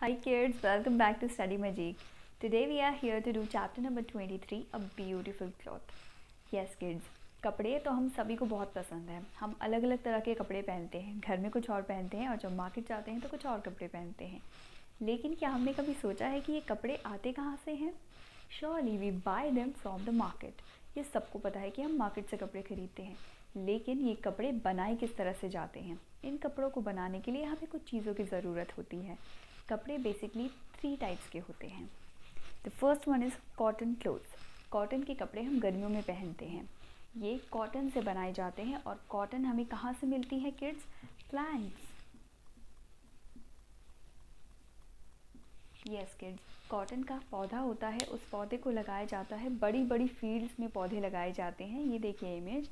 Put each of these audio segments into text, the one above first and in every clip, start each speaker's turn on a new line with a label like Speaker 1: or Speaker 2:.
Speaker 1: Hi kids, welcome back to Study Magic. Today we are here to do chapter number 23, A Beautiful Cloth. Yes kids, कपड़े तो हम सभी को बहुत पसंद है। हम अलग अलग तरह के कपड़े पहनते हैं, घर में कुछ और पहनते हैं और जब मार्केट जाते हैं तो कुछ और कपड़े पहनते हैं। लेकिन क्या हमने कभी सोचा है कि ये कपड़े आते कहाँ से हैं? Surely we buy them from the market. ये सबको पता है कि हम मार्केट से कपड़े खरीदते हैं, लेकिन ये कपड़े बनाए किस तरह से जाते हैं? इन कपड़ों को बनाने के लिए हमें कुछ चीज़ों की ज़रूरत होती है। कपड़े बेसिकली 3 टाइप्स के होते हैं। The first one is cotton clothes. Cotton के कपड़े हम गर्मियों में पहनते हैं। ये कॉटन से बनाए जाते हैं और कॉटन हमें कहाँ से मिलती है kids? Plants. Yes kids, cotton का पौधा होता है, उस पौधे को लगाया जाता है। बड़ी बड़ी फील्ड्स में पौधे लगाए जाते हैं। ये देखिए इमेज,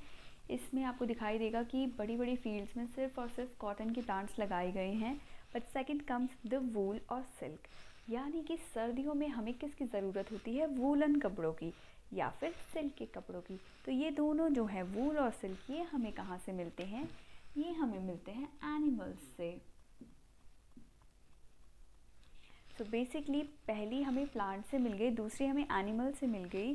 Speaker 1: इसमें आपको दिखाई देगा कि बड़ी बड़ी फील्ड्स में सिर्फ और सिर्फ कॉटन के प्लांट्स लगाए गए हैं। बट सेकंड कम्स द वूल और सिल्क, यानी कि सर्दियों में हमें किसकी ज़रूरत होती है? वूलन कपड़ों की या फिर सिल्क के कपड़ों की। तो ये दोनों जो है वूल और सिल्क, ये हमें कहाँ से मिलते हैं? ये हमें मिलते हैं एनिमल्स से। सो बेसिकली पहली हमें प्लांट से मिल गई, दूसरी हमें एनिमल से मिल गई।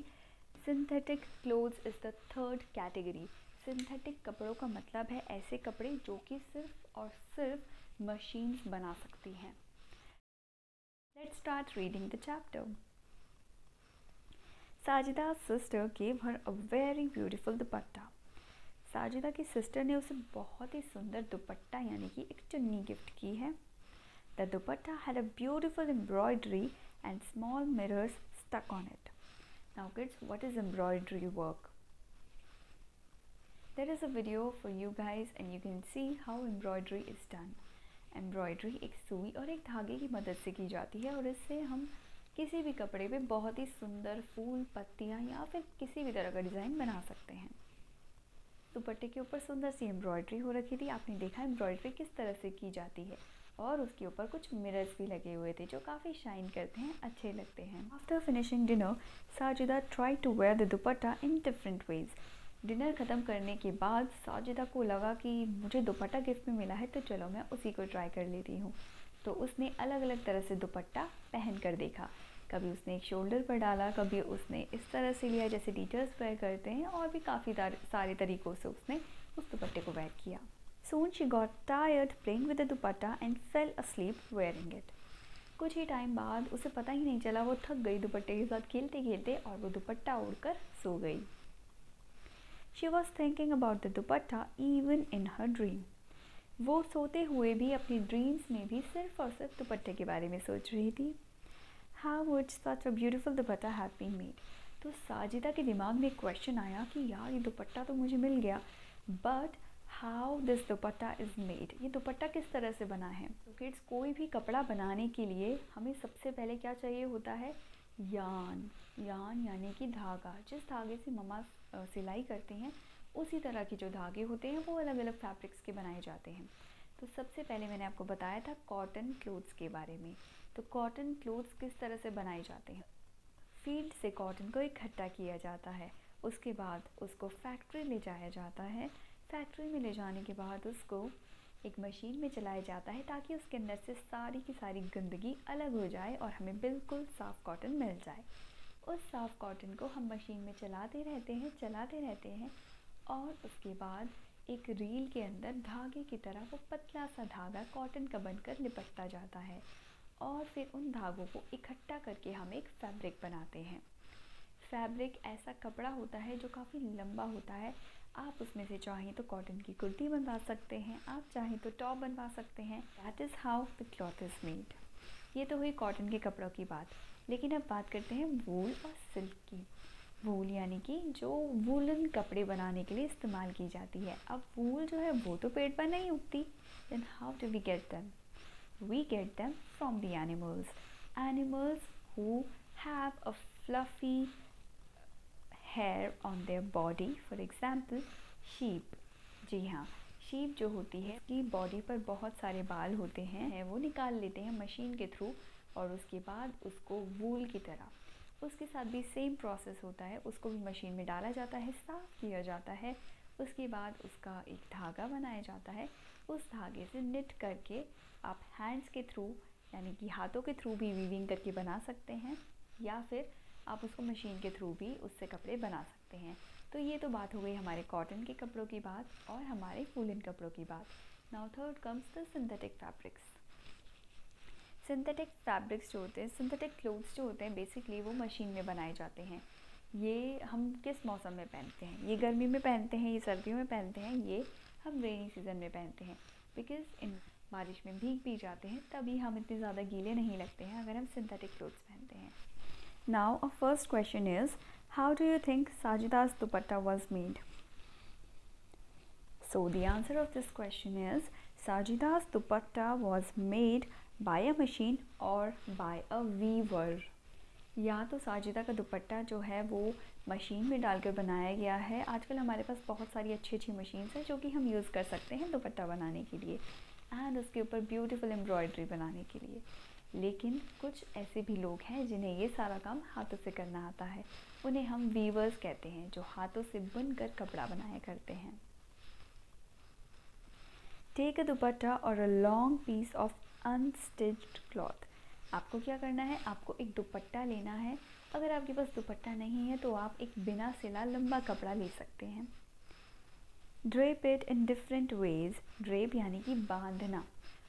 Speaker 1: Synthetic clothes is the third category. Synthetic कपड़ों का मतलब है ऐसे कपड़े जो कि सिर्फ और सिर्फ मशीन्स बना सकती हैं। Let's start reading the chapter. Sajida's sister gave her a very beautiful dupatta. Sajida की सिस्टर ने उसे बहुत ही सुंदर दुपट्टा यानी कि एक चुन्नी गिफ्ट की है। The dupatta had a beautiful embroidery and small mirrors stuck on it. Now kids, what is embroidery work? There is a video for you guys and you can see how embroidery is done. Embroidery एक सुई और एक धागे की मदद से की जाती है और इससे हम किसी भी कपड़े पे बहुत ही सुंदर फूल, पत्तियाँ या फिर किसी भी तरह का डिज़ाइन बना सकते हैं। दुपट्टे के ऊपर सुंदर सी एम्ब्रॉयडरी हो रखी थी। आपने देखा एम्ब्रॉयडरी किस तरह से की जाती है और उसके ऊपर कुछ मिरर्स भी लगे हुए थे जो काफ़ी शाइन करते हैं, अच्छे लगते हैं। After finishing dinner, Sajida try to wear the dupatta in different ways. Dinner ख़त्म करने के बाद साजिदा को लगा कि मुझे दुपट्टा गिफ्ट में मिला है तो चलो मैं उसी को ट्राई कर लेती हूँ। तो उसने अलग अलग तरह से दुपट्टा पहन कर देखा। कभी उसने एक शोल्डर पर डाला, कभी उसने इस तरह से लिया जैसे टीचर्स वेयर करते हैं, और भी काफ़ी सारे तरीक़ों से उसने उस दुपट्टे को वेयर किया। Soon she got tired playing with the dupatta and fell asleep wearing it. कुछ ही टाइम बाद उसे पता ही नहीं चला, वो थक गई दुपट्टे के साथ खेलते खेलते और वो दुपट्टा उड़कर सो गई। She was thinking about the dupatta even in her dream. वो सोते हुए भी अपनी ड्रीम्स में भी सिर्फ और सिर्फ दुपट्टे के बारे में सोच रही थी। How would such a beautiful dupatta have been made? तो साजिदा के दिमाग में एक क्वेश्चन आया कि यार ये दुपट्टा तो मुझे मिल गया, but how this dupatta is made, ये दुपट्टा किस तरह से बना है? तो किड्स, कोई भी कपड़ा बनाने के लिए हमें सबसे पहले क्या चाहिए होता है? यान। यान यानी कि धागा। जिस धागे से मम्मा सिलाई करती हैं उसी तरह के जो धागे होते हैं वो अलग अलग फैब्रिक्स के बनाए जाते हैं। तो सबसे पहले मैंने आपको बताया था कॉटन क्लोथ्स के बारे में। तो कॉटन क्लोथ्स किस तरह से बनाए जाते हैं? फील्ड से कॉटन को इकट्ठा किया जाता है, उसके बाद उसको फैक्ट्री ले जाया जाता है। फैक्ट्री में ले जाने के बाद उसको एक मशीन में चलाया जाता है ताकि उसके अंदर से सारी की सारी गंदगी अलग हो जाए और हमें बिल्कुल साफ़ कॉटन मिल जाए। उस साफ़ कॉटन को हम मशीन में चलाते रहते हैं और उसके बाद एक रील के अंदर धागे की तरह वो पतला सा धागा कॉटन का बनकर लिपटता जाता है और फिर उन धागों को इकट्ठा करके हम एक फैब्रिक बनाते हैं। फैब्रिक ऐसा कपड़ा होता है जो काफ़ी लंबा होता है। आप उसमें से चाहें तो कॉटन की कुर्ती बनवा सकते हैं, आप चाहें तो टॉप बनवा सकते हैं। That is how the cloth is made. ये तो हुई कॉटन के कपड़ों की बात, लेकिन अब बात करते हैं वूल और सिल्क की। वूल यानी कि जो वूलन कपड़े बनाने के लिए इस्तेमाल की जाती है। अब वूल जो है वो तो पेड़ पर नहीं उगती, then how do we get them? We get them from the animals. Animals who have a fluffy hair on their body. For example, sheep. जी हाँ, sheep जो होती है उसकी बॉडी पर बहुत सारे बाल होते हैं, वो निकाल लेते हैं मशीन के थ्रू और उसके बाद उसको वूल की तरह, उसके साथ भी सेम प्रोसेस होता है। उसको भी मशीन में डाला जाता है, साफ़ किया जाता है, उसके बाद उसका एक धागा बनाया जाता है। उस धागे से निट करके आप हैंड्स के थ्रू यानी कि हाथों के थ्रू भी वीविंग करके बना सकते हैं, या फिर आप उसको मशीन के थ्रू भी उससे कपड़े बना सकते हैं। तो ये तो बात हो गई हमारे कॉटन के कपड़ों की बात और हमारे वूलन कपड़ों की बात। Now third comes the synthetic fabrics. Synthetic fabrics जो होते हैं, सिंथेटिक क्लोथ्स जो होते हैं, बेसिकली वो मशीन में बनाए जाते हैं। ये हम किस मौसम में पहनते हैं? ये गर्मी में पहनते हैं, ये सर्दियों में पहनते हैं, ये हम रेनी सीज़न में पहनते हैं। बिकॉज इन बारिश में भीग भी जाते हैं, तभी हम इतने ज़्यादा गीले नहीं लगते हैं अगर हम सिंथेटिक क्लोथ्स पहनते हैं। Now a first question is, how do you think Sajida's dupatta was made? So the answer of this question is, Sajida's dupatta was made by a machine or by a weaver. या तो साजिदा का दुपट्टा जो है वो machine में डालकर बनाया गया है। आजकल हमारे पास बहुत सारी अच्छी अच्छी मशीन्स हैं जो कि हम यूज़ कर सकते हैं दुपट्टा बनाने के लिए एंड उसके ऊपर ब्यूटीफुल एम्ब्रॉयडरी बनाने के लिए। लेकिन कुछ ऐसे भी लोग हैं जिन्हें ये सारा काम हाथों से करना आता है, उन्हें हम वीवर्स कहते हैं, जो हाथों से बुनकर कपड़ा बनाया करते हैं। टेक अ दुपट्टा और a long piece of unstitched cloth. आपको क्या करना है? आपको एक दुपट्टा लेना है। अगर आपके पास दुपट्टा नहीं है तो आप एक बिना सिला लंबा कपड़ा ले सकते हैं। Drape it in different ways. Drape यानी कि बांधना,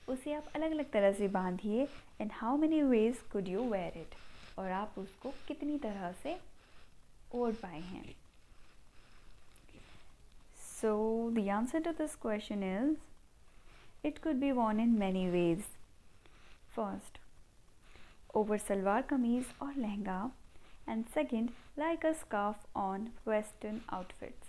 Speaker 1: उसे आप अलग अलग तरह से बांधिए। And how many ways could you wear it? और आप उसको कितनी तरह से ओढ़ पाए हैं? So the answer to this question is, it could be worn in many ways. First, over salwar kameez or lehenga, and second, like a scarf on western outfits.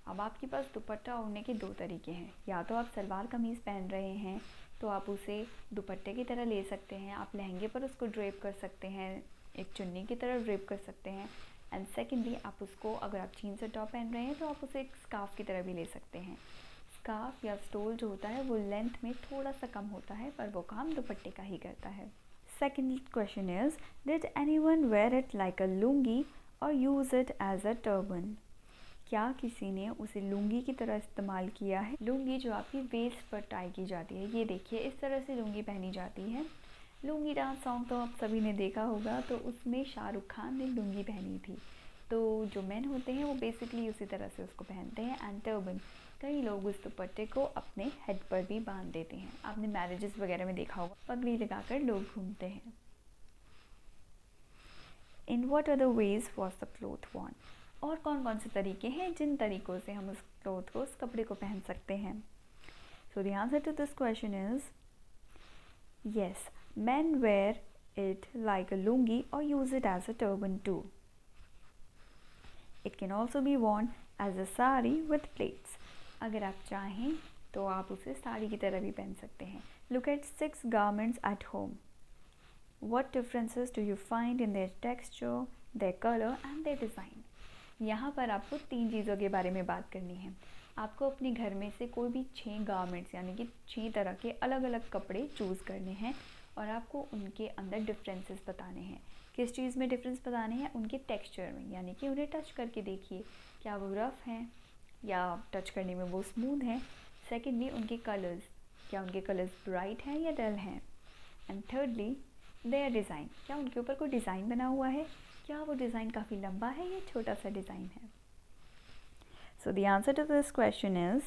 Speaker 1: अब आपके पास दुपट्टा ओढ़ने के दो तरीके हैं। या तो आप सलवार कमीज़ पहन रहे हैं तो आप उसे दुपट्टे की तरह ले सकते हैं, आप लहंगे पर उसको ड्रेप कर सकते हैं, एक चुन्नी की तरह ड्रेप कर सकते हैं। एंड सेकेंडली, आप उसको, अगर आप जीन्स और टॉप पहन रहे हैं तो आप उसे एक स्कार्फ की तरह भी ले सकते हैं। स्कार्फ या स्टोल जो होता है वो लेंथ में थोड़ा सा कम होता है, पर वो काम दुपट्टे का ही करता है। Second question is, did anyone wear it like a lungi और use it as a turban? क्या किसी ने उसे लुंगी की तरह इस्तेमाल किया है? लुंगी जो आपकी वेस्ट पर टाई की जाती है, ये देखिए इस तरह से लुंगी पहनी जाती है। लुंगी डांस सॉन्ग तो आप सभी ने देखा होगा, तो उसमें शाहरुख खान ने लुंगी पहनी थी। तो जो मेन होते हैं वो बेसिकली उसी तरह से उसको पहनते हैं। एंड टर्बन, कई लोग उस दुपट्टे को अपने हेड पर भी बांध देते हैं। आपने मैरिजेस वगैरह में देखा होगा, पगड़ी लगाकर लोग घूमते हैं। In what other ways was the cloth worn? और कौन कौन से तरीके हैं जिन तरीक़ों से हम उस क्लोथ को, उस कपड़े को पहन सकते हैं? So the answer to this question is, yes, men wear it like a lungi or use it as a turban too. It can also be worn as a sari with plaits. अगर आप चाहें तो आप उसे साड़ी की तरह भी पहन सकते हैं। Look at 6 garments at home. What differences do you find in their texture, their color and their design? यहाँ पर आपको 3 चीज़ों के बारे में बात करनी है। आपको अपने घर में से कोई भी 6 गारमेंट्स यानी कि 6 तरह के अलग अलग कपड़े चूज़ करने हैं और आपको उनके अंदर डिफरेंसेस बताने हैं। किस चीज़ में डिफरेंस बताने हैं? उनके टेक्सचर में, यानी कि उन्हें टच करके देखिए, क्या वो रफ़ हैं या टच करने में वो स्मूथ हैं। सेकेंडली, उनके कलर्स, क्या उनके कलर्स ब्राइट हैं या डल हैं। एंड थर्डली, देयर डिज़ाइन, क्या उनके ऊपर कोई डिज़ाइन बना हुआ है, क्या वो डिज़ाइन काफ़ी लंबा है या छोटा सा डिज़ाइन है। So the answer to this question is,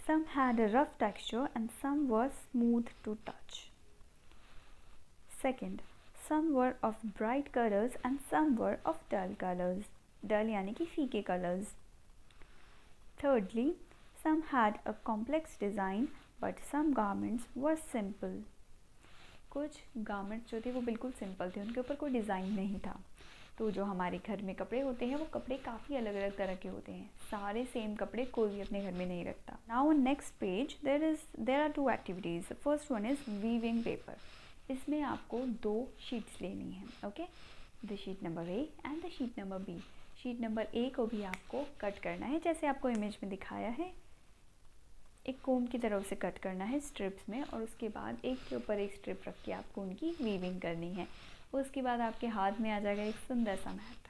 Speaker 1: some had a rough texture and some were smooth to touch. Second, some were of bright colors and some were of dull colors. Dull यानी कि फीके colors. Thirdly, some had a complex design but some garments were simple. कुछ garments जो थे वो बिल्कुल simple थे, उनके ऊपर कोई डिज़ाइन नहीं था। तो जो हमारे घर में कपड़े होते हैं वो कपड़े काफ़ी अलग अलग तरह के होते हैं, सारे सेम कपड़े कोई भी अपने घर में नहीं रखता। Now on next page there are 2 activities. First one is weaving paper. इसमें आपको 2 शीट्स लेनी है, okay, the sheet number A and the sheet number B. Sheet number A को भी आपको कट करना है, जैसे आपको इमेज में दिखाया है, एक कोम की तरह उसे कट करना है स्ट्रिप्स में, और उसके बाद एक के ऊपर एक स्ट्रिप रख के आपको उनकी वीविंग करनी है। उसके बाद आपके हाथ में आ जाएगा एक सुंदर सा mat.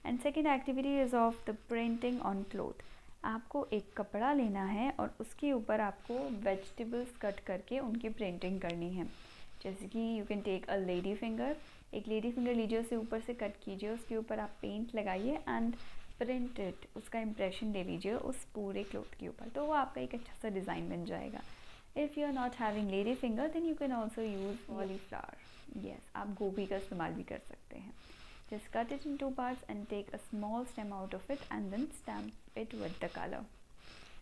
Speaker 1: And second activity is of the printing on cloth. आपको एक कपड़ा लेना है और उसके ऊपर आपको वेजिटेबल्स कट करके उनकी प्रिंटिंग करनी है। जैसे कि you can take a lady finger, एक लेडी फिंगर लीजिए, उसे ऊपर से कट कीजिए, उसके ऊपर आप पेंट लगाइए एंड प्रिंट इट, उसका इम्प्रेशन ले लीजिए उस पूरे क्लोथ के ऊपर, तो वो आपका एक अच्छा सा डिज़ाइन बन जाएगा। If you are not having lady finger then you can also use cauliflower. Yes, आप गोभी का इस्तेमाल भी कर सकते हैं। Just cut it in 2 parts and take a small stem out of it and then stamp it with the color.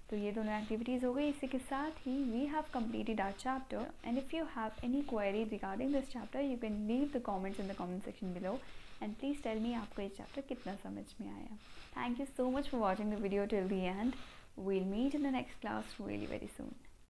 Speaker 1: तो ये दोनों एक्टिविटीज़ हो गई। इसी के साथ ही we have completed our chapter, and if you have any query regarding this chapter you can leave the comments in the comment section below and please tell me आपको ये chapter कितना समझ में आया। Thank you so much for watching the video till the end. We'll meet in the next class really very soon.